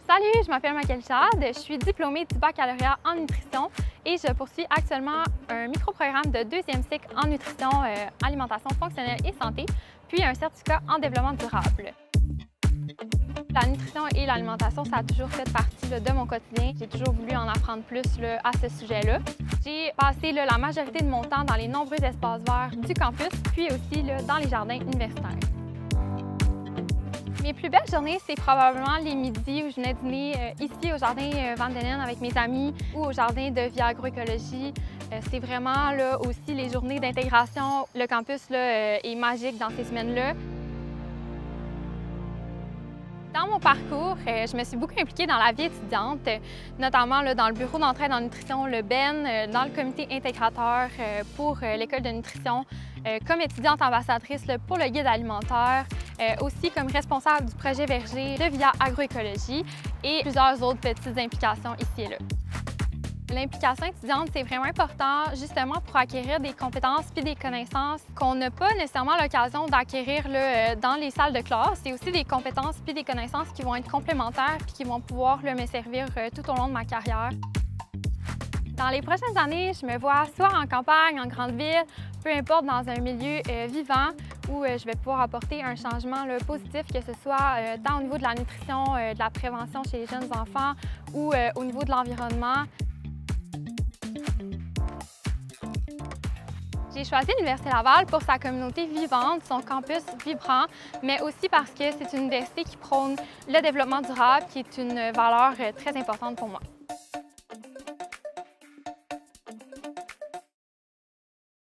Salut, je m'appelle Maëlle Chad, je suis diplômée du baccalauréat en nutrition et je poursuis actuellement un microprogramme de deuxième cycle en nutrition, alimentation fonctionnelle et santé, puis un certificat en développement durable. La nutrition et l'alimentation, ça a toujours fait partie de mon quotidien. J'ai toujours voulu en apprendre plus à ce sujet-là. J'ai passé la majorité de mon temps dans les nombreux espaces verts du campus, puis aussi dans les jardins universitaires. Mes plus belles journées, c'est probablement les midis où je venais dîner ici au jardin Van Denen avec mes amis ou au jardin de Via Agroécologie. C'est vraiment aussi les journées d'intégration. Le campus est magique dans ces semaines-là. Dans mon parcours, je me suis beaucoup impliquée dans la vie étudiante, notamment dans le bureau d'entraide en nutrition, le BEN, dans le comité intégrateur pour l'école de nutrition, comme étudiante ambassadrice pour le guide alimentaire, aussi comme responsable du projet Verger de Via Agroécologie et plusieurs autres petites implications ici et là. L'implication étudiante, c'est vraiment important justement pour acquérir des compétences puis des connaissances qu'on n'a pas nécessairement l'occasion d'acquérir dans les salles de classe. C'est aussi des compétences puis des connaissances qui vont être complémentaires puis qui vont pouvoir me servir tout au long de ma carrière. Dans les prochaines années, je me vois soit en campagne, en grande ville, peu importe dans un milieu vivant où je vais pouvoir apporter un changement positif, que ce soit au niveau de la nutrition, de la prévention chez les jeunes enfants ou au niveau de l'environnement. J'ai choisi l'Université Laval pour sa communauté vivante, son campus vibrant, mais aussi parce que c'est une université qui prône le développement durable, qui est une valeur très importante pour moi.